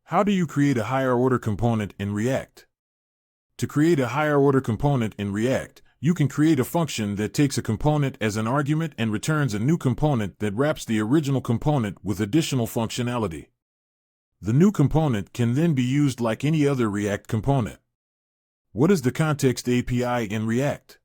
How do you create a higher-order component in React? To create a higher-order component in React, you can create a function that takes a component as an argument and returns a new component that wraps the original component with additional functionality. The new component can then be used like any other React component. What is the Context API in React?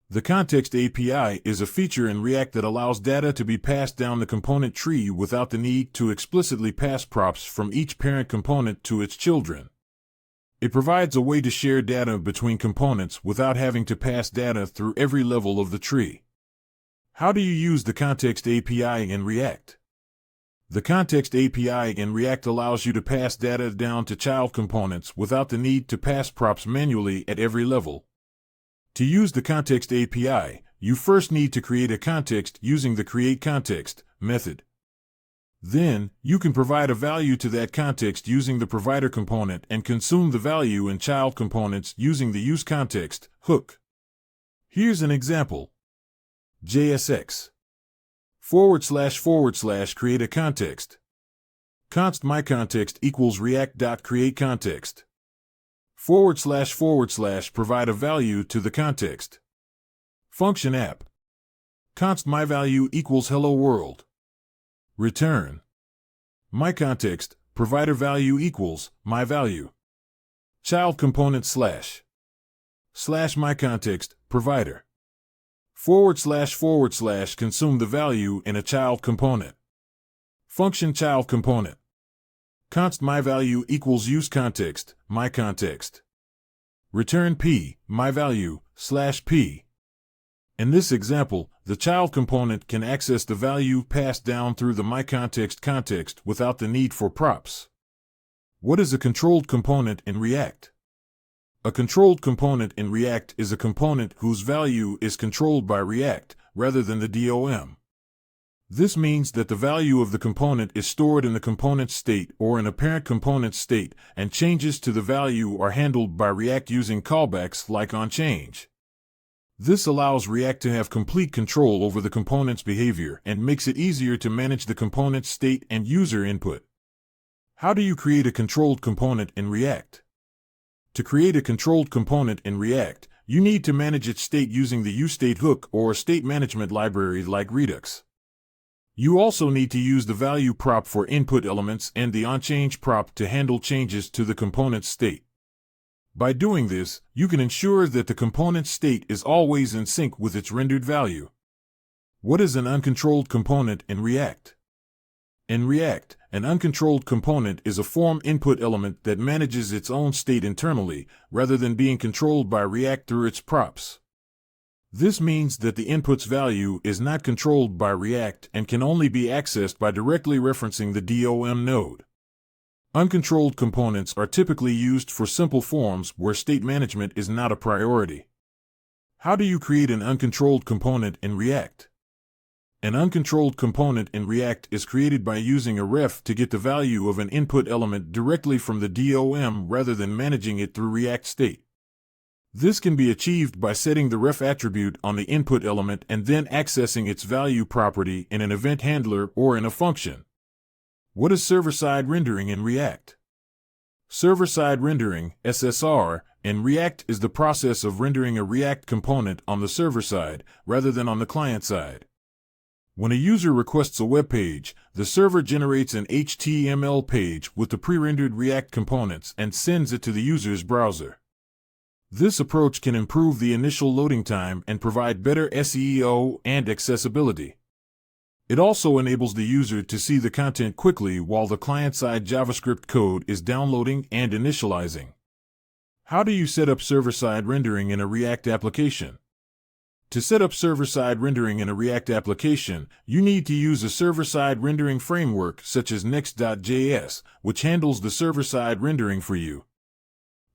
The Context API is a feature in React that allows data to be passed down the component tree without the need to explicitly pass props from each parent component to its children. It provides a way to share data between components without having to pass data through every level of the tree. How do you use the Context API in React? The Context API in React allows you to pass data down to child components without the need to pass props manually at every level. To use the Context API, you first need to create a context using the createContext method. Then, you can provide a value to that context using the provider component and consume the value in child components using the useContext hook. Here's an example. JSX // create a context. Const myContext equals react.createContext. // provide a value to the context. Function app. Const myValue equals hello world. Return. myContext, provider value equals myValue. Child component / myContext, provider. // consume the value in a child component. Function child component. Const myValue equals useContext, myContext. Return p, myValue, /p. In this example, the child component can access the value passed down through the myContext context without the need for props. What is a controlled component in React? A controlled component in React is a component whose value is controlled by React, rather than the DOM. This means that the value of the component is stored in the component state or in a parent component state, and changes to the value are handled by React using callbacks like onChange. This allows React to have complete control over the component's behavior and makes it easier to manage the component's state and user input. How do you create a controlled component in React? To create a controlled component in React, you need to manage its state using the useState hook or a state management library like Redux. You also need to use the value prop for input elements and the onChange prop to handle changes to the component's state. By doing this, you can ensure that the component's state is always in sync with its rendered value. What is an uncontrolled component in React? In React, an uncontrolled component is a form input element that manages its own state internally, rather than being controlled by React through its props. This means that the input's value is not controlled by React and can only be accessed by directly referencing the DOM node. Uncontrolled components are typically used for simple forms where state management is not a priority. How do you create an uncontrolled component in React? An uncontrolled component in React is created by using a ref to get the value of an input element directly from the DOM rather than managing it through React state. This can be achieved by setting the ref attribute on the input element and then accessing its value property in an event handler or in a function. What is server-side rendering in React? Server-side rendering, SSR, in React is the process of rendering a React component on the server side rather than on the client side. When a user requests a web page, the server generates an HTML page with the pre-rendered React components and sends it to the user's browser. This approach can improve the initial loading time and provide better SEO and accessibility. It also enables the user to see the content quickly while the client-side JavaScript code is downloading and initializing. How do you set up server-side rendering in a React application? To set up server-side rendering in a React application, you need to use a server-side rendering framework such as Next.js, which handles the server-side rendering for you.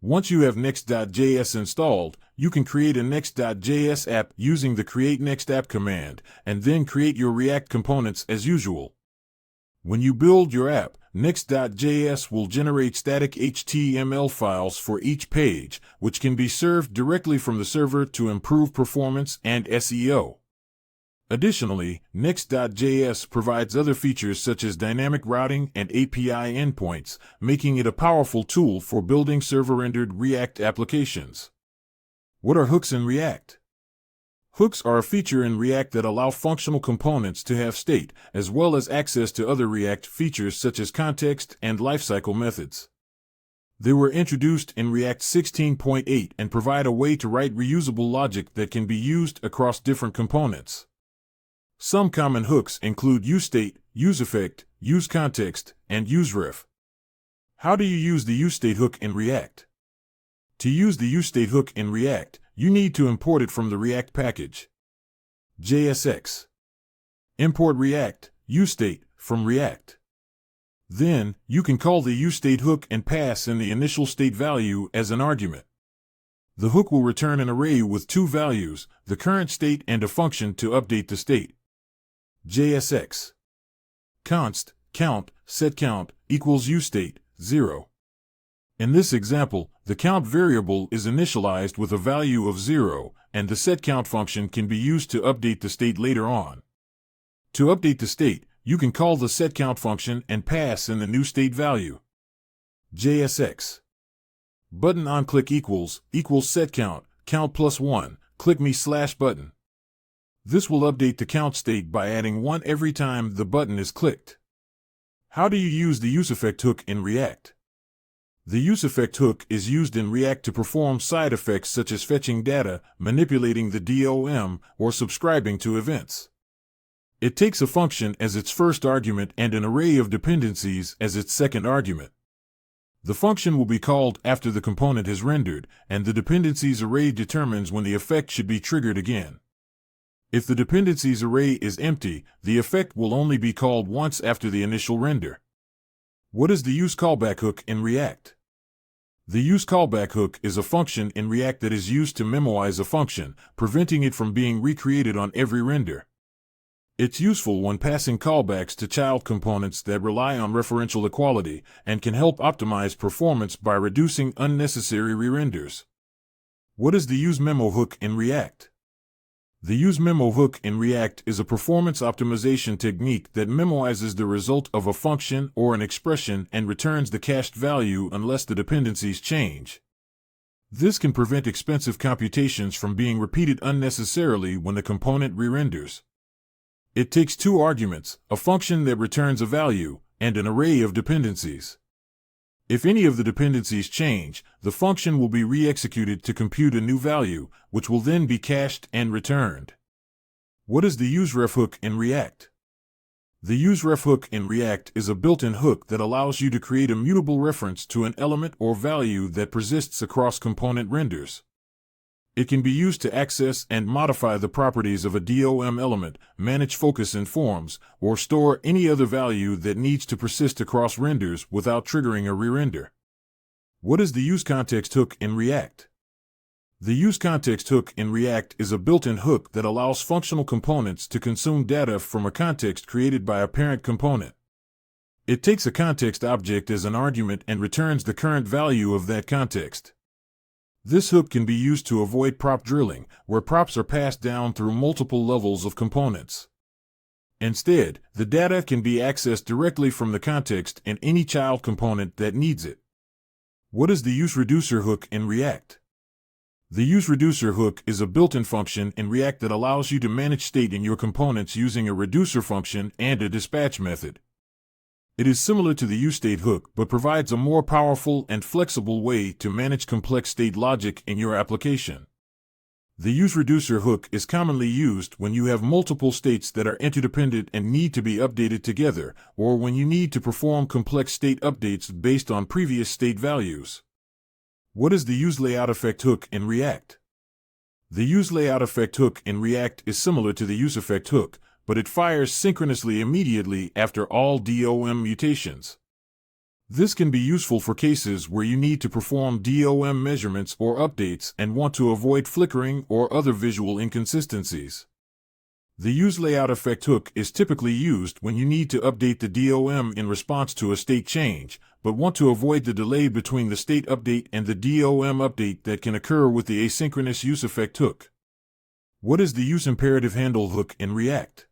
Once you have Next.js installed, you can create a Next.js app using the createNextApp command, and then create your React components as usual. When you build your app, Next.js will generate static HTML files for each page, which can be served directly from the server to improve performance and SEO. Additionally, Next.js provides other features such as dynamic routing and API endpoints, making it a powerful tool for building server-rendered React applications. What are hooks in React? Hooks are a feature in React that allow functional components to have state, as well as access to other React features such as context and lifecycle methods. They were introduced in React 16.8 and provide a way to write reusable logic that can be used across different components. Some common hooks include useState, useEffect, useContext, and useRef. How do you use the useState hook in React? To use the useState hook in React, you need to import it from the React package. JSX. Import React, useState, from React. Then, you can call the useState hook and pass in the initial state value as an argument. The hook will return an array with two values, the current state and a function to update the state. JSX. Const, count, setCount, equals useState, 0. In this example, the count variable is initialized with a value of 0, and the setCount function can be used to update the state later on. To update the state, you can call the setCount function and pass in the new state value. JSX. Button onClick equals setCount, count plus 1, click me/button. This will update the count state by adding 1 every time the button is clicked. How do you use the useEffect hook in React? The useEffect hook is used in React to perform side effects such as fetching data, manipulating the DOM, or subscribing to events. It takes a function as its first argument and an array of dependencies as its second argument. The function will be called after the component has rendered, and the dependencies array determines when the effect should be triggered again. If the dependencies array is empty, the effect will only be called once after the initial render. What is the useCallback hook in React? The useCallback hook is a function in React that is used to memoize a function, preventing it from being recreated on every render. It's useful when passing callbacks to child components that rely on referential equality and can help optimize performance by reducing unnecessary re-renders. What is the useMemo hook in React? The useMemo hook in React is a performance optimization technique that memoizes the result of a function or an expression and returns the cached value unless the dependencies change. This can prevent expensive computations from being repeated unnecessarily when the component re-renders. It takes two arguments, a function that returns a value, and an array of dependencies. If any of the dependencies change, the function will be re-executed to compute a new value, which will then be cached and returned. What is the useRef hook in React? The useRef hook in React is a built-in hook that allows you to create a mutable reference to an element or value that persists across component renders. It can be used to access and modify the properties of a DOM element, manage focus in forms, or store any other value that needs to persist across renders without triggering a re-render. What is the useContext hook in React? The useContext hook in React is a built-in hook that allows functional components to consume data from a context created by a parent component. It takes a context object as an argument and returns the current value of that context. This hook can be used to avoid prop drilling, where props are passed down through multiple levels of components. Instead, the data can be accessed directly from the context in any child component that needs it. What is the useReducer hook in React? The useReducer hook is a built-in function in React that allows you to manage state in your components using a reducer function and a dispatch method. It is similar to the useState hook but provides a more powerful and flexible way to manage complex state logic in your application. The useReducer hook is commonly used when you have multiple states that are interdependent and need to be updated together, or when you need to perform complex state updates based on previous state values. What is the useLayoutEffect hook in React? The useLayoutEffect hook in React is similar to the useEffect hook, but it fires synchronously immediately after all DOM mutations. This can be useful for cases where you need to perform DOM measurements or updates and want to avoid flickering or other visual inconsistencies. The useLayoutEffect hook is typically used when you need to update the DOM in response to a state change, but want to avoid the delay between the state update and the DOM update that can occur with the asynchronous useEffect hook. What is the use imperative handle hook in React?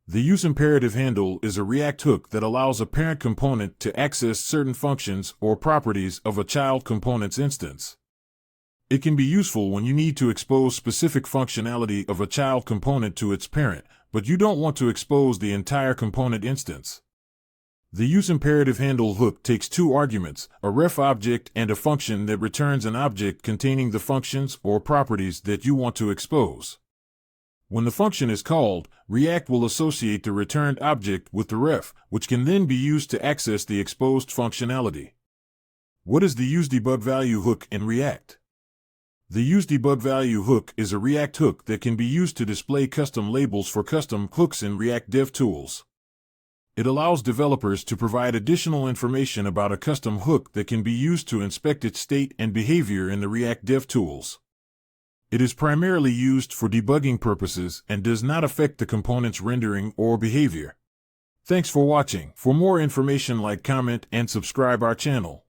The use imperative handle is a React hook that allows a parent component to access certain functions or properties of a child component's instance. It can be useful when you need to expose specific functionality of a child component to its parent, but you don't want to expose the entire component instance. The use imperative handle hook takes two arguments, a ref object and a function that returns an object containing the functions or properties that you want to expose. When the function is called, React will associate the returned object with the ref, which can then be used to access the exposed functionality. What is the useDebugValue hook in React? The useDebugValue hook is a React hook that can be used to display custom labels for custom hooks in React DevTools. It allows developers to provide additional information about a custom hook that can be used to inspect its state and behavior in the React DevTools. It is primarily used for debugging purposes and does not affect the component's rendering or behavior. Thanks for watching. For more information, like, comment, and subscribe our channel.